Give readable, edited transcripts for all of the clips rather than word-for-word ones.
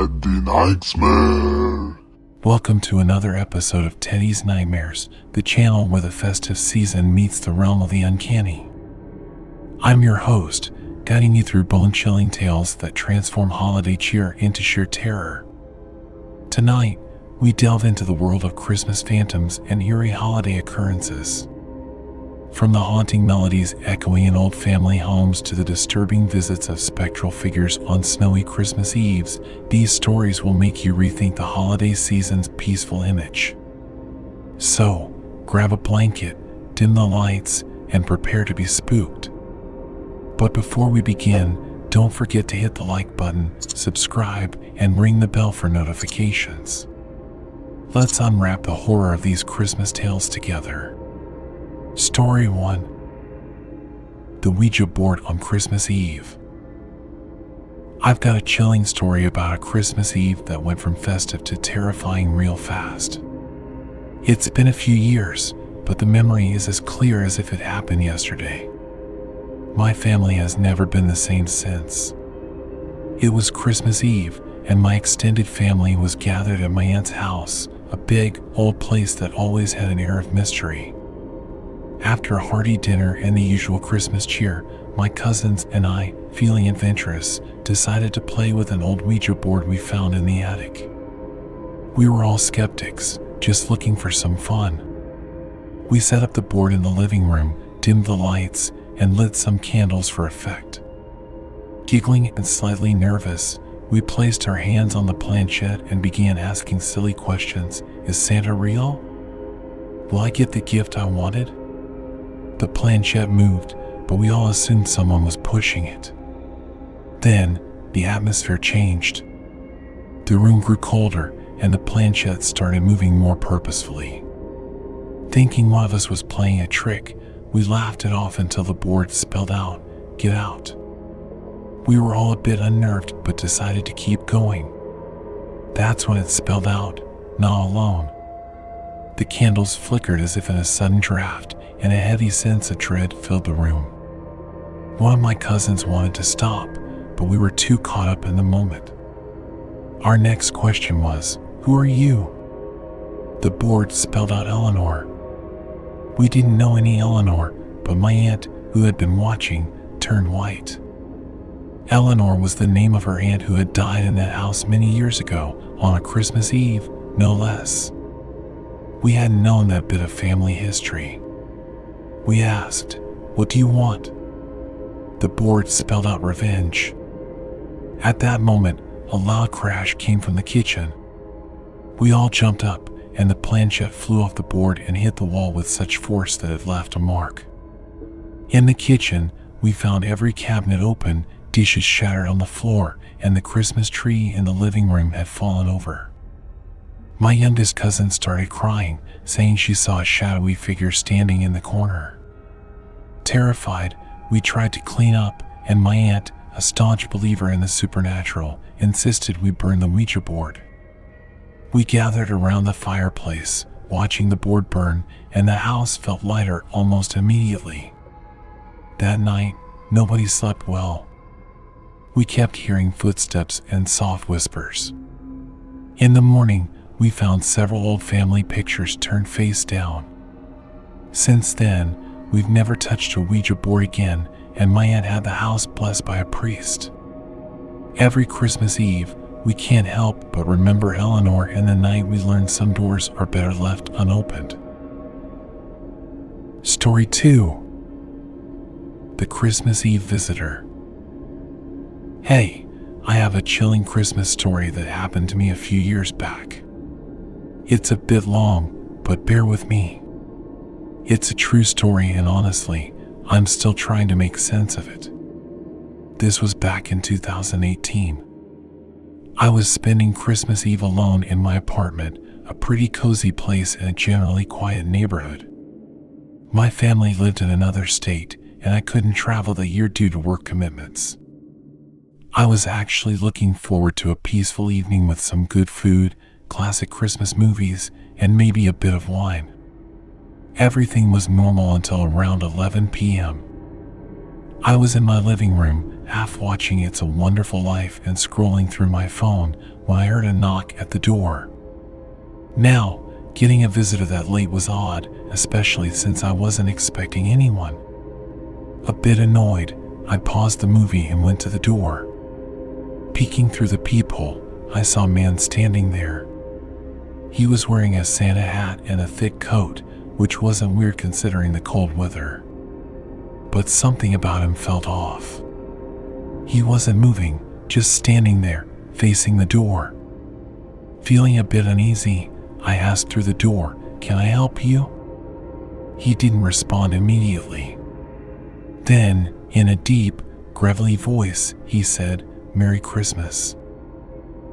Teddy Nightmare. Welcome to another episode of Teddy's Nightmares, the channel where the festive season meets the realm of the uncanny. I'm your host, guiding you through bone-chilling tales that transform holiday cheer into sheer terror. Tonight, we delve into the world of Christmas phantoms and eerie holiday occurrences. From the haunting melodies echoing in old family homes to the disturbing visits of spectral figures on snowy Christmas Eves, these stories will make you rethink the holiday season's peaceful image. So, grab a blanket, dim the lights, and prepare to be spooked. But before we begin, don't forget to hit the like button, subscribe, and ring the bell for notifications. Let's unwrap the horror of these Christmas tales together. Story 1. The Ouija Board on Christmas Eve. I've got a chilling story about a Christmas Eve that went from festive to terrifying real fast. It's been a few years, but the memory is as clear as if it happened yesterday. My family has never been the same since. It was Christmas Eve, and my extended family was gathered at my aunt's house, a big, old place that always had an air of mystery. After a hearty dinner and the usual Christmas cheer, my cousins and I, feeling adventurous, decided to play with an old Ouija board we found in the attic. We were all skeptics, just looking for some fun. We set up the board in the living room, dimmed the lights, and lit some candles for effect. Giggling and slightly nervous, we placed our hands on the planchette and began asking silly questions. Is Santa real? Will I get the gift I wanted? The planchette moved, but we all assumed someone was pushing it. Then, the atmosphere changed. The room grew colder, and the planchette started moving more purposefully. Thinking one of us was playing a trick, we laughed it off until the board spelled out, "Get out." We were all a bit unnerved, but decided to keep going. That's when it spelled out, "Not alone." The candles flickered as if in a sudden draft, and a heavy sense of dread filled the room. One of my cousins wanted to stop, but we were too caught up in the moment. Our next question was, "Who are you?" The board spelled out Eleanor. We didn't know any Eleanor, but my aunt, who had been watching, turned white. Eleanor was the name of her aunt who had died in that house many years ago, on a Christmas Eve, no less. We hadn't known that bit of family history. We asked, "What do you want?" The board spelled out revenge. At that moment, a loud crash came from the kitchen. We all jumped up, and the planchette flew off the board and hit the wall with such force that it left a mark. In the kitchen, we found every cabinet open, dishes shattered on the floor, and the Christmas tree in the living room had fallen over. My youngest cousin started crying, saying she saw a shadowy figure standing in the corner. Terrified, we tried to clean up, and my aunt, a staunch believer in the supernatural, insisted we burn the Ouija board. We gathered around the fireplace, watching the board burn, and the house felt lighter almost immediately. That night, nobody slept well. We kept hearing footsteps and soft whispers. In the morning, we found several old family pictures turned face down. Since then, we've never touched a Ouija board again, and my aunt had the house blessed by a priest. Every Christmas Eve, we can't help but remember Eleanor and the night we learned some doors are better left unopened. Story 2. The Christmas Eve Visitor. Hey, I have a chilling Christmas story that happened to me a few years back. It's a bit long, but bear with me. It's a true story, and honestly, I'm still trying to make sense of it. This was back in 2018. I was spending Christmas Eve alone in my apartment, a pretty cozy place in a generally quiet neighborhood. My family lived in another state, and I couldn't travel that year due to work commitments. I was actually looking forward to a peaceful evening with some good food, classic Christmas movies, and maybe a bit of wine. Everything was normal until around 11 p.m. I was in my living room, half watching It's a Wonderful Life and scrolling through my phone, when I heard a knock at the door. Now, getting a visitor that late was odd, especially since I wasn't expecting anyone. A bit annoyed, I paused the movie and went to the door. Peeking through the peephole, I saw a man standing there. He was wearing a Santa hat and a thick coat, which wasn't weird considering the cold weather. But something about him felt off. He wasn't moving, just standing there, facing the door. Feeling a bit uneasy, I asked through the door, "Can I help you?" He didn't respond immediately. Then, in a deep, gravelly voice, he said, "Merry Christmas.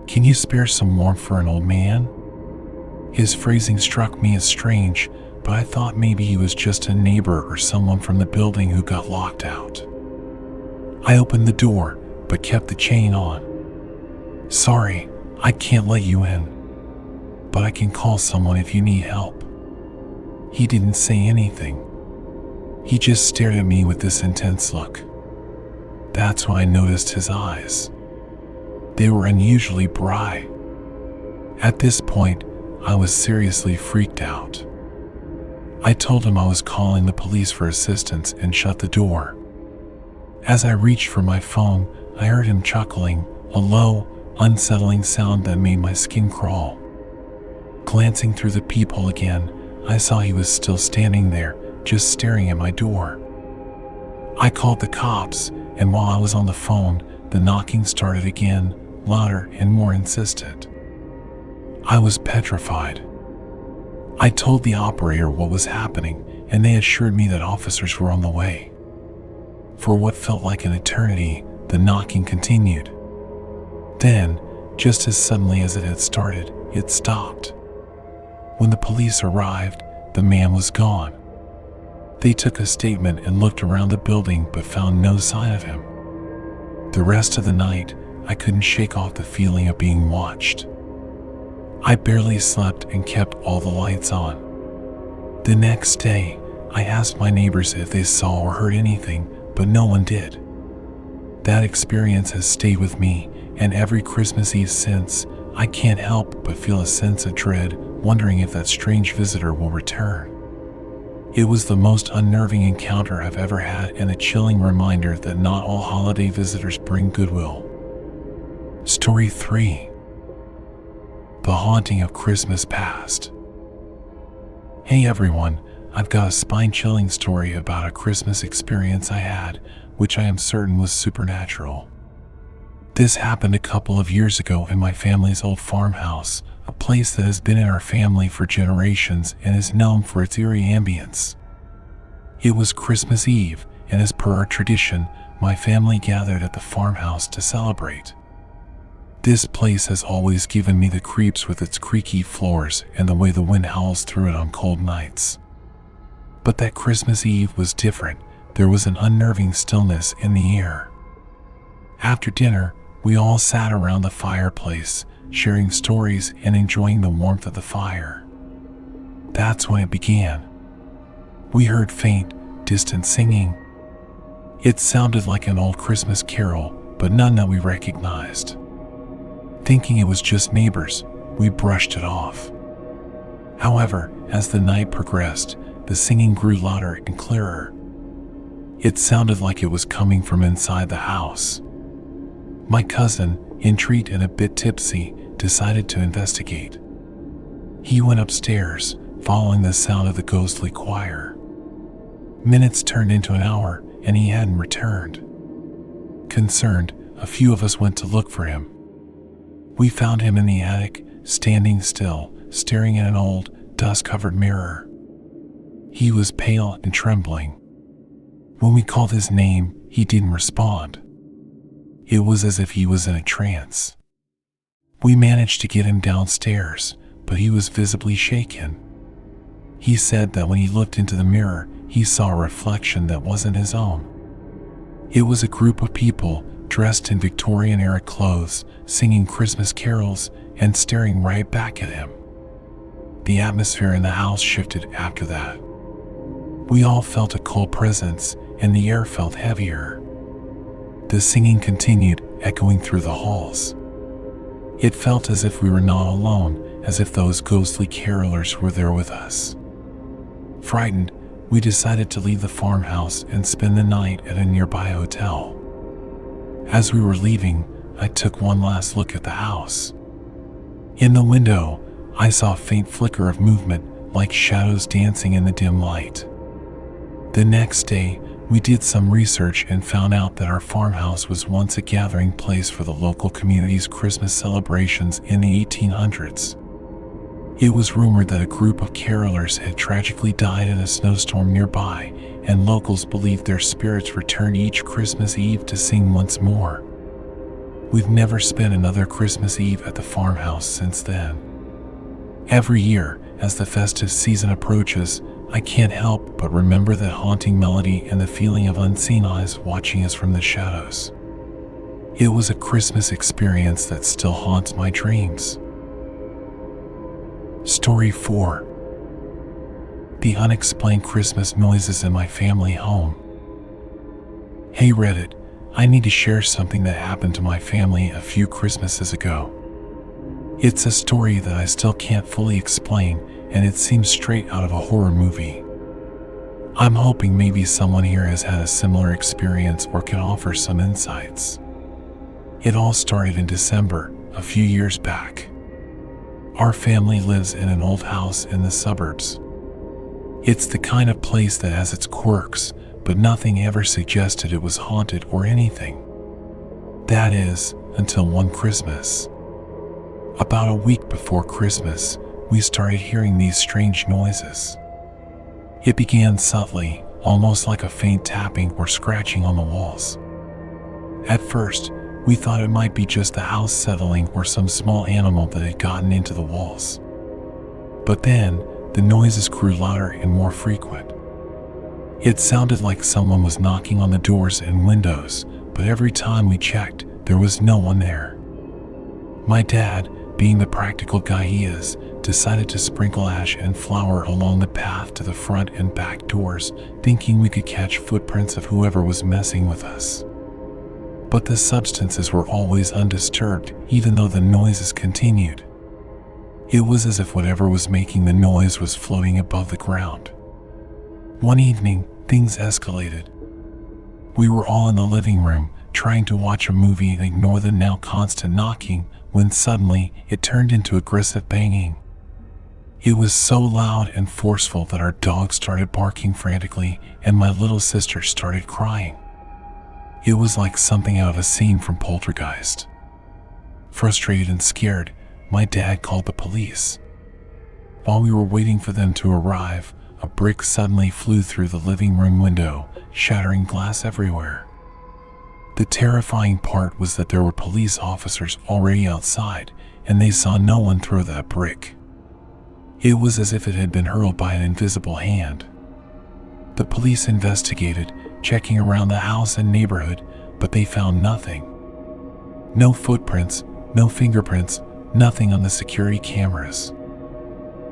Can you spare some warmth for an old man?" His phrasing struck me as strange, but I thought maybe he was just a neighbor or someone from the building who got locked out. I opened the door, but kept the chain on. "Sorry, I can't let you in, but I can call someone if you need help." He didn't say anything. He just stared at me with this intense look. That's when I noticed his eyes. They were unusually bright. At this point, I was seriously freaked out. I told him I was calling the police for assistance and shut the door. As I reached for my phone, I heard him chuckling, a low, unsettling sound that made my skin crawl. Glancing through the peephole again, I saw he was still standing there, just staring at my door. I called the cops, and while I was on the phone, the knocking started again, louder and more insistent. I was petrified. I told the operator what was happening, and they assured me that officers were on the way. For what felt like an eternity, the knocking continued. Then, just as suddenly as it had started, it stopped. When the police arrived, the man was gone. They took a statement and looked around the building but found no sign of him. The rest of the night, I couldn't shake off the feeling of being watched. I barely slept and kept all the lights on. The next day, I asked my neighbors if they saw or heard anything, but no one did. That experience has stayed with me, and every Christmas Eve since, I can't help but feel a sense of dread, wondering if that strange visitor will return. It was the most unnerving encounter I've ever had, and a chilling reminder that not all holiday visitors bring goodwill. Story 3. The Haunting of Christmas Past. Hey everyone, I've got a spine-chilling story about a Christmas experience I had, which I am certain was supernatural. This happened a couple of years ago in my family's old farmhouse, a place that has been in our family for generations and is known for its eerie ambience. It was Christmas Eve, and as per our tradition, my family gathered at the farmhouse to celebrate. This place has always given me the creeps with its creaky floors and the way the wind howls through it on cold nights. But that Christmas Eve was different. There was an unnerving stillness in the air. After dinner, we all sat around the fireplace, sharing stories and enjoying the warmth of the fire. That's when it began. We heard faint, distant singing. It sounded like an old Christmas carol, but none that we recognized. Thinking it was just neighbors, we brushed it off. However, as the night progressed, the singing grew louder and clearer. It sounded like it was coming from inside the house. My cousin, intrigued and a bit tipsy, decided to investigate. He went upstairs, following the sound of the ghostly choir. Minutes turned into an hour, and he hadn't returned. Concerned, a few of us went to look for him. We found him in the attic, standing still, staring at an old, dust-covered mirror. He was pale and trembling. When we called his name, he didn't respond. It was as if he was in a trance. We managed to get him downstairs, but he was visibly shaken. He said that when he looked into the mirror, he saw a reflection that wasn't his own. It was a group of people dressed in Victorian-era clothes, singing Christmas carols and staring right back at him. The atmosphere in the house shifted after that. We all felt a cold presence, and the air felt heavier. The singing continued, echoing through the halls. It felt as if we were not alone, as if those ghostly carolers were there with us. Frightened, we decided to leave the farmhouse and spend the night at a nearby hotel. As we were leaving, I took one last look at the house. In the window, I saw a faint flicker of movement, like shadows dancing in the dim light. The next day, we did some research and found out that our farmhouse was once a gathering place for the local community's Christmas celebrations in the 1800s. It was rumored that a group of carolers had tragically died in a snowstorm nearby, and locals believed their spirits returned each Christmas Eve to sing once more. We've never spent another Christmas Eve at the farmhouse since then. Every year, as the festive season approaches, I can't help but remember that haunting melody and the feeling of unseen eyes watching us from the shadows. It was a Christmas experience that still haunts my dreams. Story 4. The unexplained Christmas noises in my family home. Hey Reddit, I need to share something that happened to my family a few Christmases ago. It's a story that I still can't fully explain, and it seems straight out of a horror movie. I'm hoping maybe someone here has had a similar experience or can offer some insights. It all started in December, a few years back. Our family lives in an old house in the suburbs. It's the kind of place that has its quirks, but nothing ever suggested it was haunted or anything. That is, until one Christmas. About a week before Christmas, we started hearing these strange noises. It began subtly, almost like a faint tapping or scratching on the walls. At first, we thought it might be just the house settling or some small animal that had gotten into the walls. But then, the noises grew louder and more frequent. It sounded like someone was knocking on the doors and windows, but every time we checked, there was no one there. My dad, being the practical guy he is, decided to sprinkle ash and flour along the path to the front and back doors, thinking we could catch footprints of whoever was messing with us. But the substances were always undisturbed, even though the noises continued. It was as if whatever was making the noise was floating above the ground. One evening, things escalated. We were all in the living room, trying to watch a movie and ignore the now constant knocking, when suddenly it turned into aggressive banging. It was so loud and forceful that our dog started barking frantically and my little sister started crying. It was like something out of a scene from Poltergeist. Frustrated and scared, my dad called the police. While we were waiting for them to arrive, a brick suddenly flew through the living room window, shattering glass everywhere. The terrifying part was that there were police officers already outside, and they saw no one throw that brick. It was as if it had been hurled by an invisible hand. The police investigated, checking around the house and neighborhood, but they found nothing. No footprints, no fingerprints, nothing on the security cameras.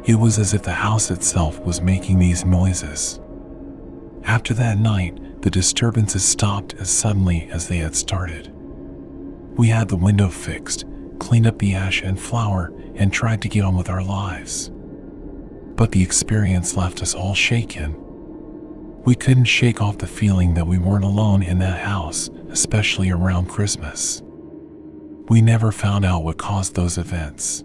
It was as if the house itself was making these noises. After that night, the disturbances stopped as suddenly as they had started. We had the window fixed, cleaned up the ash and flour, and tried to get on with our lives. But the experience left us all shaken. We couldn't shake off the feeling that we weren't alone in that house, especially around Christmas. We never found out what caused those events.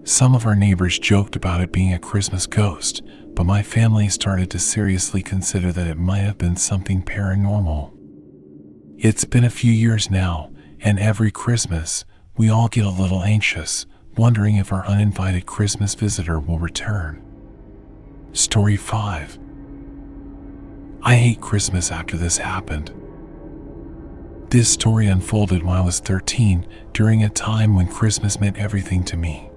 Some of our neighbors joked about it being a Christmas ghost, but my family started to seriously consider that it might have been something paranormal. It's been a few years now, and every Christmas, we all get a little anxious, wondering if our uninvited Christmas visitor will return. Story 5. I hate Christmas after this happened. This story unfolded when I was 13, during a time when Christmas meant everything to me.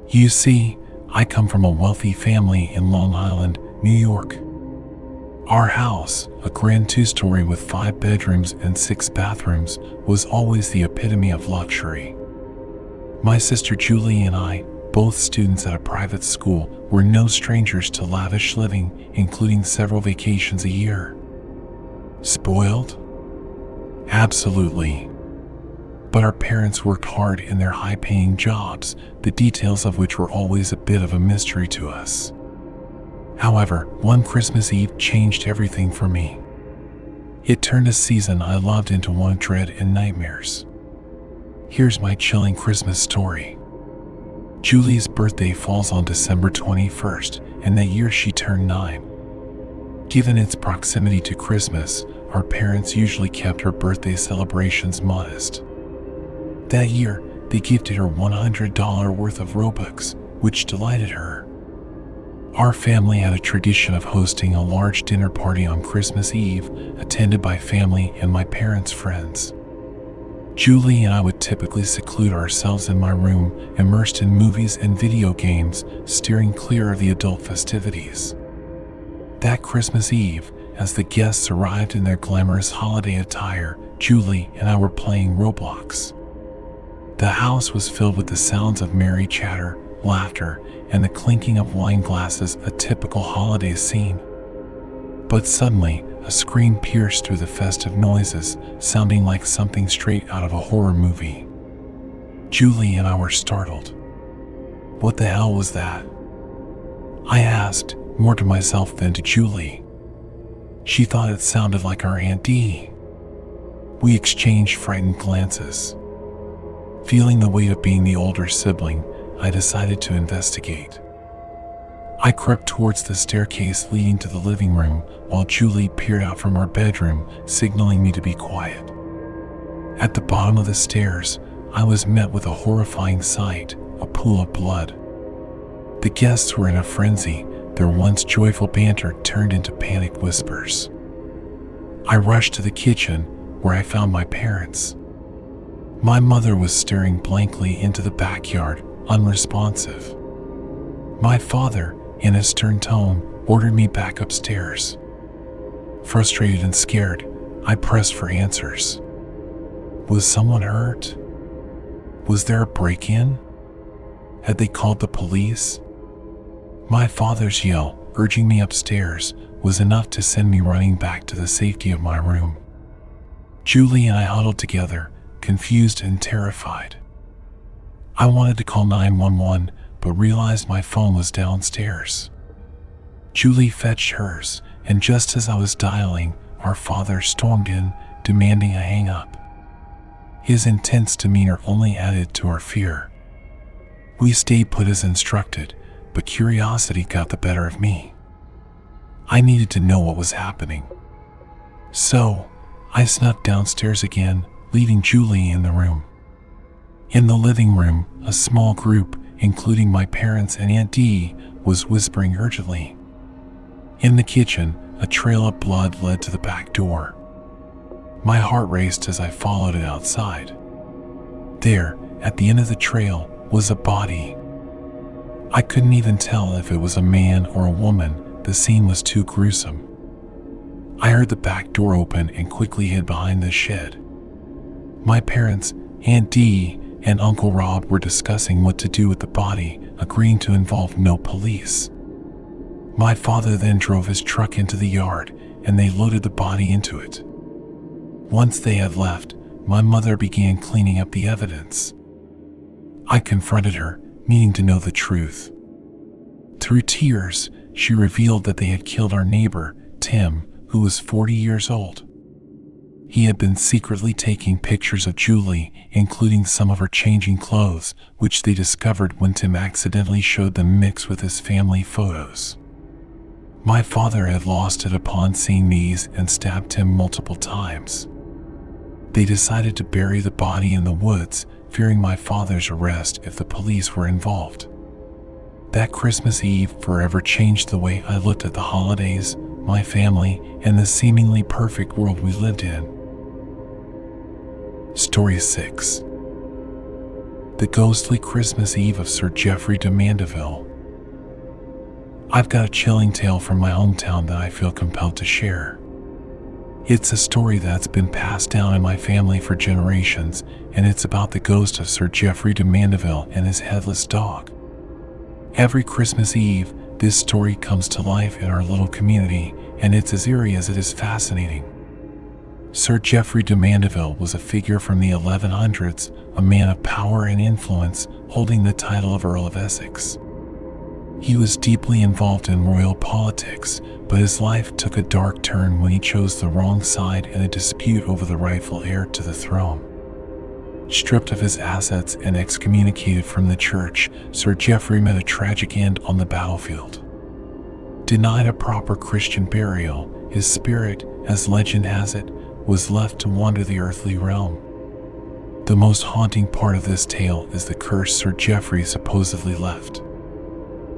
You see, I come from a wealthy family in Long Island, New York. Our house, a grand 2-story with 5 bedrooms and 6 bathrooms, was always the epitome of luxury. My sister Julie and I, both students at a private school, were no strangers to lavish living, including several vacations a year. Spoiled? Absolutely. But our parents worked hard in their high-paying jobs, the details of which were always a bit of a mystery to us. However, one Christmas Eve changed everything for me. It turned a season I loved into one of dread and nightmares. Here's my chilling Christmas story. Julie's birthday falls on December 21st, and that year she turned 9. Given its proximity to Christmas, our parents usually kept her birthday celebrations modest. That year, they gifted her $100 worth of Robux, which delighted her. Our family had a tradition of hosting a large dinner party on Christmas Eve, attended by family and my parents' friends. Julie and I would typically seclude ourselves in my room, immersed in movies and video games, steering clear of the adult festivities. That Christmas Eve, as the guests arrived in their glamorous holiday attire, Julie and I were playing Roblox. The house was filled with the sounds of merry chatter, laughter, and the clinking of wine glasses, a typical holiday scene. But suddenly, a scream pierced through the festive noises, sounding like something straight out of a horror movie. Julie and I were startled. What the hell was that? I asked, more to myself than to Julie. She thought it sounded like our Aunt Dee. We exchanged frightened glances. Feeling the weight of being the older sibling, I decided to investigate. I crept towards the staircase leading to the living room, while Julie peered out from our bedroom, signaling me to be quiet. At the bottom of the stairs, I was met with a horrifying sight, a pool of blood. The guests were in a frenzy, their once joyful banter turned into panicked whispers. I rushed to the kitchen, where I found my parents. My mother was staring blankly into the backyard, unresponsive. My father, in a stern tone, ordered me back upstairs. Frustrated and scared, I pressed for answers. Was someone hurt? Was there a break-in? Had they called the police? My father's yell, urging me upstairs, was enough to send me running back to the safety of my room. Julie and I huddled together, confused and terrified. I wanted to call 911, but realized my phone was downstairs. Julie fetched hers, and just as I was dialing, our father stormed in, demanding a hang-up. His intense demeanor only added to our fear. We stayed put as instructed, but curiosity got the better of me. I needed to know what was happening. So, I snuck downstairs again, leaving Julie in the room. In the living room, a small group, including my parents and Aunt Dee, was whispering urgently. In the kitchen, a trail of blood led to the back door. My heart raced as I followed it outside. There, at the end of the trail, was a body. I couldn't even tell if it was a man or a woman, the scene was too gruesome. I heard the back door open and quickly hid behind the shed. My parents, Aunt Dee, and Uncle Rob were discussing what to do with the body, agreeing to involve no police. My father then drove his truck into the yard, and they loaded the body into it. Once they had left, my mother began cleaning up the evidence. I confronted her, meaning to know the truth. Through tears, she revealed that they had killed our neighbor, Tim, who was 40 years old. He had been secretly taking pictures of Julie, including some of her changing clothes, which they discovered when Tim accidentally showed them mixed with his family photos. My father had lost it upon seeing these and stabbed Tim multiple times. They decided to bury the body in the woods, fearing my father's arrest if the police were involved. That Christmas Eve forever changed the way I looked at the holidays, my family, and the seemingly perfect world we lived in. Story 6. The Ghostly Christmas Eve of Sir Geoffrey de Mandeville. I've got a chilling tale from my hometown that I feel compelled to share. It's a story that's been passed down in my family for generations, and it's about the ghost of Sir Geoffrey de Mandeville and his headless dog. Every Christmas Eve, this story comes to life in our little community, and it's as eerie as it is fascinating. Sir Geoffrey de Mandeville was a figure from the 1100s, a man of power and influence, holding the title of Earl of Essex. He was deeply involved in royal politics, but his life took a dark turn when he chose the wrong side in a dispute over the rightful heir to the throne. Stripped of his assets and excommunicated from the church, Sir Geoffrey met a tragic end on the battlefield. Denied a proper Christian burial, his spirit, as legend has it, was left to wander the earthly realm. The most haunting part of this tale is the curse Sir Geoffrey supposedly left.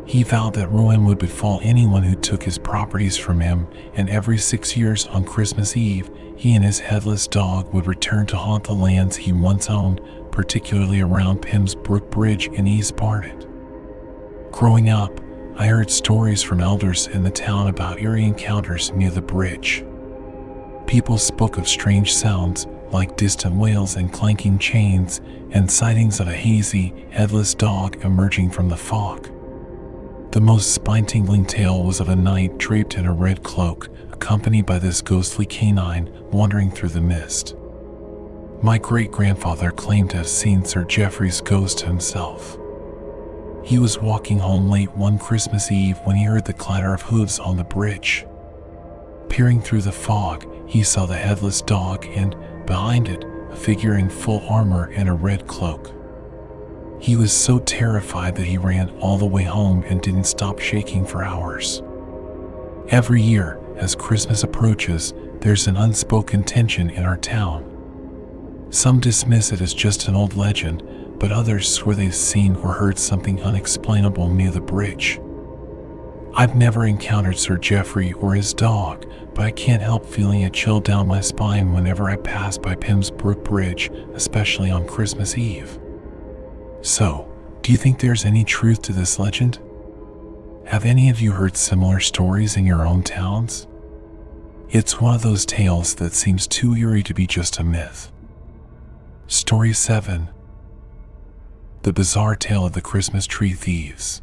He vowed that ruin would befall anyone who took his properties from him, and every 6 years on Christmas Eve, he and his headless dog would return to haunt the lands he once owned, particularly around Pym's Brook Bridge in East Barnet. Growing up, I heard stories from elders in the town about eerie encounters near the bridge. People spoke of strange sounds, like distant wails and clanking chains, and sightings of a hazy, headless dog emerging from the fog. The most spine-tingling tale was of a knight draped in a red cloak, accompanied by this ghostly canine wandering through the mist. My great-grandfather claimed to have seen Sir Geoffrey's ghost himself. He was walking home late one Christmas Eve when he heard the clatter of hooves on the bridge. Peering through the fog, he saw the headless dog and, behind it, a figure in full armor and a red cloak. He was so terrified that he ran all the way home and didn't stop shaking for hours. Every year, as Christmas approaches, there's an unspoken tension in our town. Some dismiss it as just an old legend, but others swear they've seen or heard something unexplainable near the bridge. I've never encountered Sir Geoffrey or his dog, but I can't help feeling a chill down my spine whenever I pass by Pym's Brook Bridge, especially on Christmas Eve. So, do you think there's any truth to this legend? Have any of you heard similar stories in your own towns? It's one of those tales that seems too eerie to be just a myth. Story 7. The Bizarre Tale of the Christmas Tree Thieves.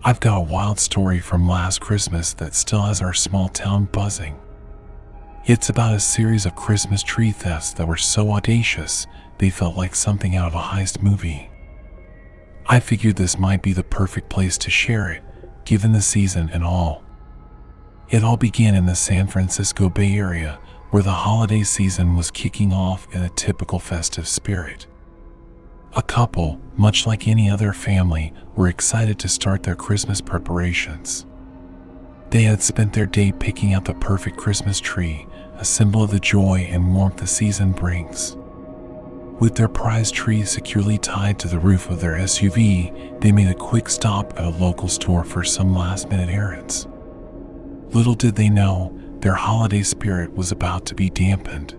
I've got a wild story from last Christmas that still has our small town buzzing. It's about a series of Christmas tree thefts that were so audacious, they felt like something out of a heist movie. I figured this might be the perfect place to share it, given the season and all. It all began in the San Francisco Bay Area, where the holiday season was kicking off in a typical festive spirit. A couple, much like any other family, were excited to start their Christmas preparations. They had spent their day picking out the perfect Christmas tree, a symbol of the joy and warmth the season brings. With their prized tree securely tied to the roof of their SUV, they made a quick stop at a local store for some last-minute errands. Little did they know, their holiday spirit was about to be dampened.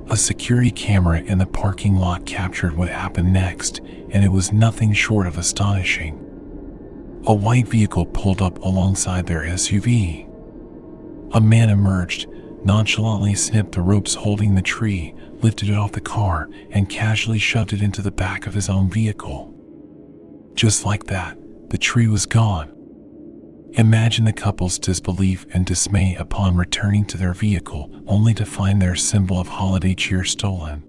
A security camera in the parking lot captured what happened next, and it was nothing short of astonishing. A white vehicle pulled up alongside their SUV. A man emerged, nonchalantly snipped the ropes holding the tree, lifted it off the car, and casually shoved it into the back of his own vehicle. Just like that, the tree was gone. Imagine the couple's disbelief and dismay upon returning to their vehicle, only to find their symbol of holiday cheer stolen.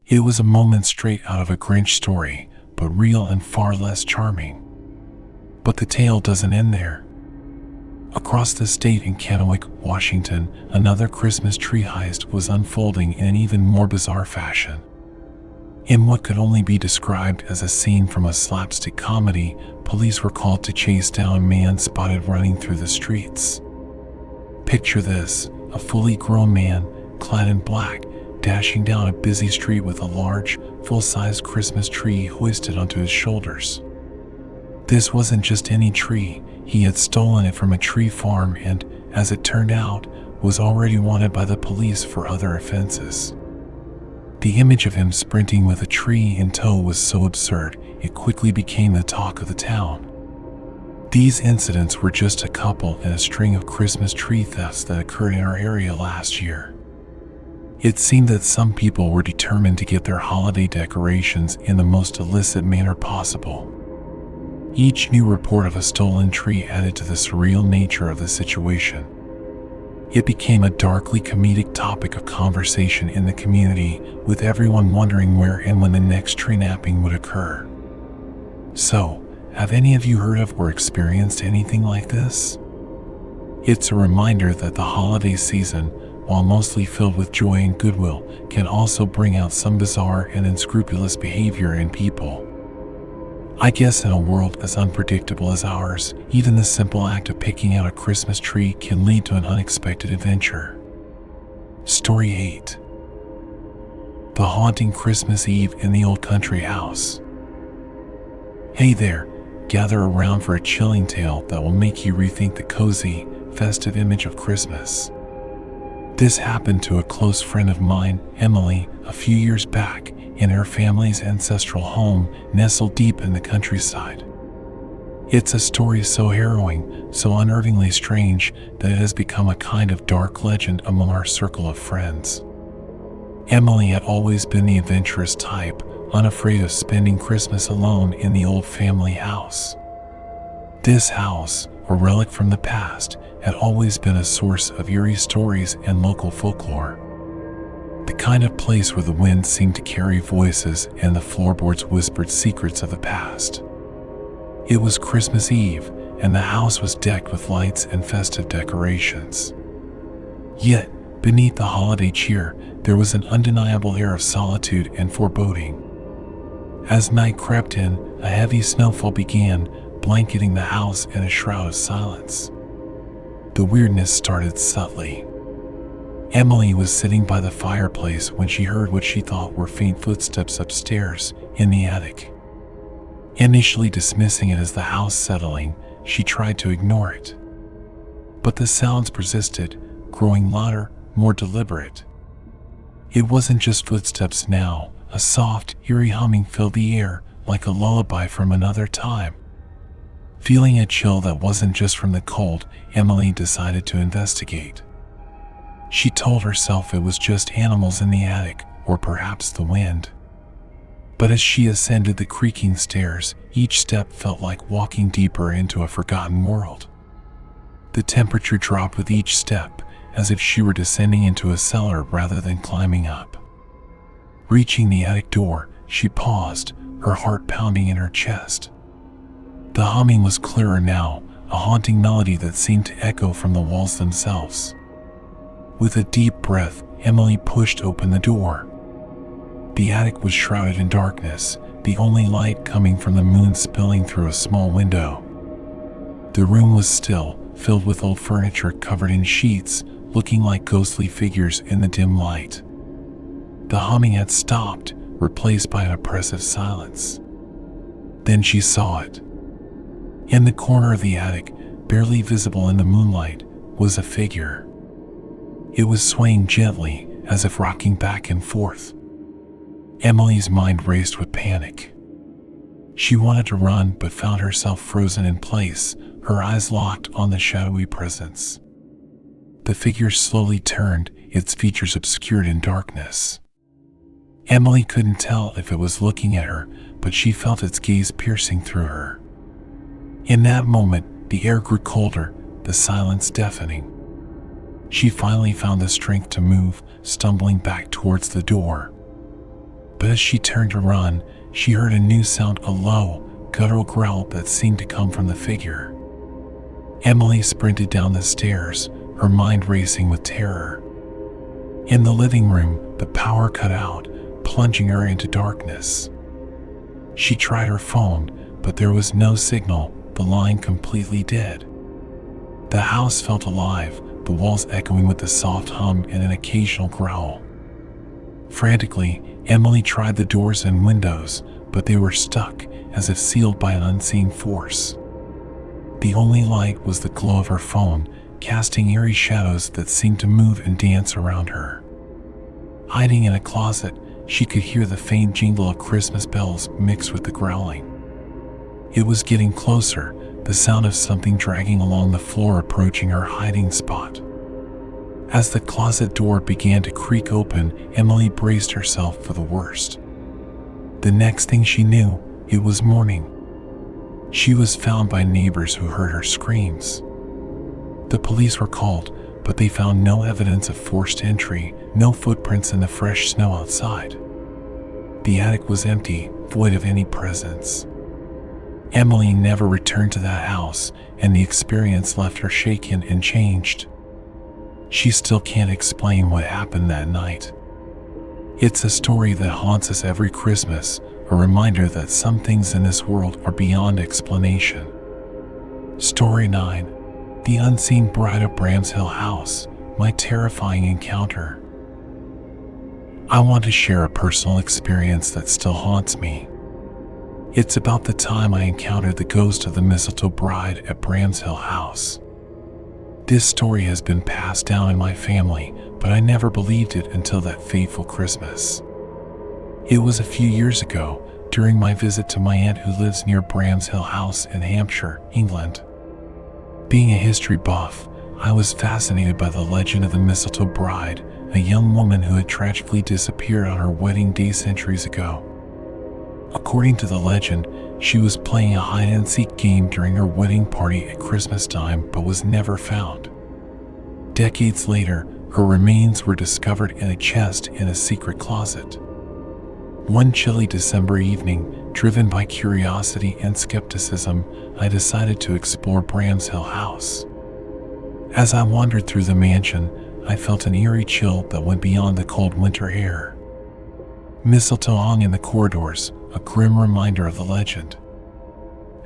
It was a moment straight out of a Grinch story, but real and far less charming. But the tale doesn't end there. Across the state in Kennewick, Washington, another Christmas tree heist was unfolding in an even more bizarre fashion. In what could only be described as a scene from a slapstick comedy, police were called to chase down a man spotted running through the streets. Picture this, a fully grown man, clad in black, dashing down a busy street with a large, full-size Christmas tree hoisted onto his shoulders. This wasn't just any tree, he had stolen it from a tree farm and, as it turned out, was already wanted by the police for other offenses. The image of him sprinting with a tree in tow was so absurd, it quickly became the talk of the town. These incidents were just a couple in a string of Christmas tree thefts that occurred in our area last year. It seemed that some people were determined to get their holiday decorations in the most illicit manner possible. Each new report of a stolen tree added to the surreal nature of the situation. It became a darkly comedic topic of conversation in the community, with everyone wondering where and when the next tree napping would occur. So, have any of you heard of or experienced anything like this? It's a reminder that the holiday season, while mostly filled with joy and goodwill, can also bring out some bizarre and unscrupulous behavior in people. I guess in a world as unpredictable as ours, even the simple act of picking out a Christmas tree can lead to an unexpected adventure. Story 8. The Haunting Christmas Eve in the Old Country House. Hey there, gather around for a chilling tale that will make you rethink the cozy, festive image of Christmas. This happened to a close friend of mine, Emily, a few years back, in her family's ancestral home nestled deep in the countryside. It's a story so harrowing, so unnervingly strange, that it has become a kind of dark legend among our circle of friends. Emily had always been the adventurous type, unafraid of spending Christmas alone in the old family house. This house, a relic from the past, had always been a source of eerie stories and local folklore. The kind of place where the wind seemed to carry voices and the floorboards whispered secrets of the past. It was Christmas Eve, and the house was decked with lights and festive decorations. Yet, beneath the holiday cheer, there was an undeniable air of solitude and foreboding. As night crept in, a heavy snowfall began, blanketing the house in a shroud of silence. The weirdness started subtly. Emily was sitting by the fireplace when she heard what she thought were faint footsteps upstairs in the attic. Initially dismissing it as the house settling, she tried to ignore it. But the sounds persisted, growing louder, more deliberate. It wasn't just footsteps now. A soft, eerie humming filled the air, like a lullaby from another time. Feeling a chill that wasn't just from the cold, Emily decided to investigate. She told herself it was just animals in the attic, or perhaps the wind. But as she ascended the creaking stairs, each step felt like walking deeper into a forgotten world. The temperature dropped with each step, as if she were descending into a cellar rather than climbing up. Reaching the attic door, she paused, her heart pounding in her chest. The humming was clearer now, a haunting melody that seemed to echo from the walls themselves. With a deep breath, Emily pushed open the door. The attic was shrouded in darkness, the only light coming from the moon spilling through a small window. The room was still, filled with old furniture covered in sheets, looking like ghostly figures in the dim light. The humming had stopped, replaced by an oppressive silence. Then she saw it. In the corner of the attic, barely visible in the moonlight, was a figure. It was swaying gently, as if rocking back and forth. Emily's mind raced with panic. She wanted to run, but found herself frozen in place, her eyes locked on the shadowy presence. The figure slowly turned, its features obscured in darkness. Emily couldn't tell if it was looking at her, but she felt its gaze piercing through her. In that moment, the air grew colder, the silence deafening. She finally found the strength to move, stumbling back towards the door. But as she turned to run, she heard a new sound, a low, guttural growl that seemed to come from the figure. Emily sprinted down the stairs, her mind racing with terror. In the living room, the power cut out, plunging her into darkness. She tried her phone, but there was no signal, the line completely dead. The house felt alive, the walls echoing with the soft hum and an occasional growl. Frantically, Emily tried the doors and windows, but they were stuck, as if sealed by an unseen force. The only light was the glow of her phone, casting eerie shadows that seemed to move and dance around her. Hiding in a closet, she could hear the faint jingle of Christmas bells mixed with the growling. It was getting closer, the sound of something dragging along the floor approaching her hiding spot. As the closet door began to creak open, Emily braced herself for the worst. The next thing she knew, it was morning. She was found by neighbors who heard her screams. The police were called, but they found no evidence of forced entry, no footprints in the fresh snow outside. The attic was empty, void of any presence. Emily never returned to that house, and the experience left her shaken and changed. She still can't explain what happened that night. It's a story that haunts us every Christmas, a reminder that some things in this world are beyond explanation. Story 9. The Unseen Bride of Bramshill House, My Terrifying Encounter. I want to share a personal experience that still haunts me. It's about the time I encountered the ghost of the mistletoe bride at Bramshill House. This story has been passed down in my family, but I never believed it until that fateful Christmas. It was a few years ago, during my visit to my aunt who lives near Bramshill House in Hampshire, England. Being a history buff, I was fascinated by the legend of the mistletoe bride, a young woman who had tragically disappeared on her wedding day centuries ago. According to the legend, she was playing a hide-and-seek game during her wedding party at Christmas time but was never found. Decades later, her remains were discovered in a chest in a secret closet. One chilly December evening, driven by curiosity and skepticism, I decided to explore Bramshill House. As I wandered through the mansion, I felt an eerie chill that went beyond the cold winter air. Mistletoe hung in the corridors, a grim reminder of the legend.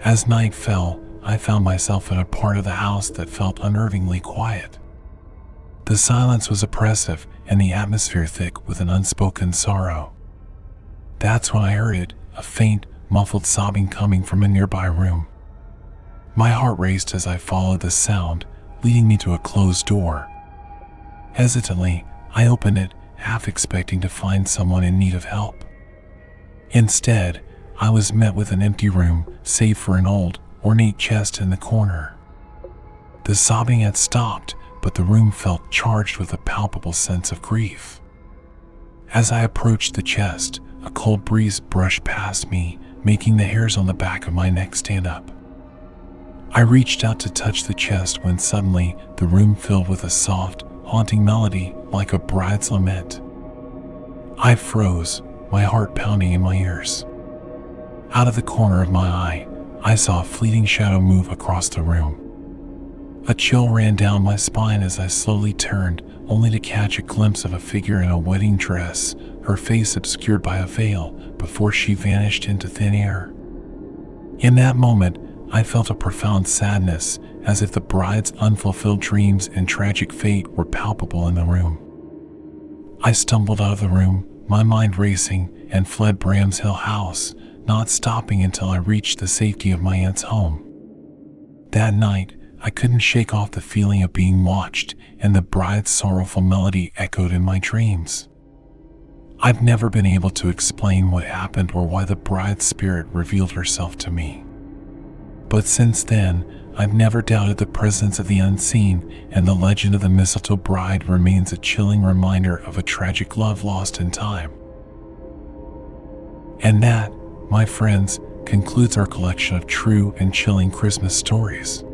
As night fell, I found myself in a part of the house that felt unnervingly quiet. The silence was oppressive and the atmosphere thick with an unspoken sorrow. That's when I heard it, a faint, muffled sobbing coming from a nearby room. My heart raced as I followed the sound, leading me to a closed door. Hesitantly, I opened it, half expecting to find someone in need of help. Instead, I was met with an empty room, save for an old, ornate chest in the corner. The sobbing had stopped, but the room felt charged with a palpable sense of grief. As I approached the chest, a cold breeze brushed past me, making the hairs on the back of my neck stand up. I reached out to touch the chest when suddenly the room filled with a soft, haunting melody like a bride's lament. I froze, my heart pounding in my ears. Out of the corner of my eye, I saw a fleeting shadow move across the room. A chill ran down my spine as I slowly turned, only to catch a glimpse of a figure in a wedding dress, her face obscured by a veil, before she vanished into thin air. In that moment, I felt a profound sadness, as if the bride's unfulfilled dreams and tragic fate were palpable in the room. I stumbled out of the room, my mind racing, and fled Bramshill House, not stopping until I reached the safety of my aunt's home. That night, I couldn't shake off the feeling of being watched, and the bride's sorrowful melody echoed in my dreams. I've never been able to explain what happened or why the bride's spirit revealed herself to me. But since then, I've never doubted the presence of the unseen, and the legend of the mistletoe bride remains a chilling reminder of a tragic love lost in time. And that, my friends, concludes our collection of true and chilling Christmas stories.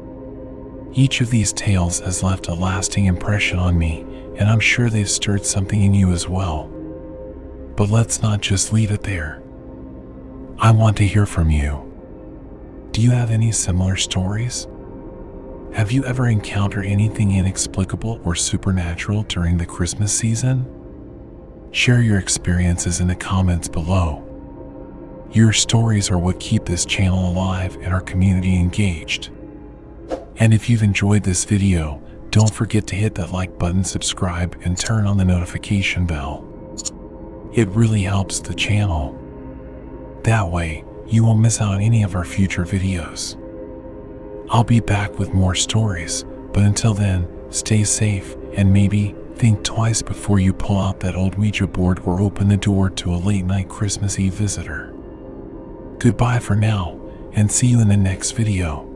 Each of these tales has left a lasting impression on me, and I'm sure they've stirred something in you as well. But let's not just leave it there. I want to hear from you. Do you have any similar stories? Have you ever encountered anything inexplicable or supernatural during the Christmas season? Share your experiences in the comments below. Your stories are what keep this channel alive and our community engaged. And if you've enjoyed this video, don't forget to hit that like button, subscribe, and turn on the notification bell. It really helps the channel. That way, you won't miss out on any of our future videos. I'll be back with more stories, but until then, stay safe and maybe think twice before you pull out that old Ouija board or open the door to a late night Christmas Eve visitor. Goodbye for now, and see you in the next video.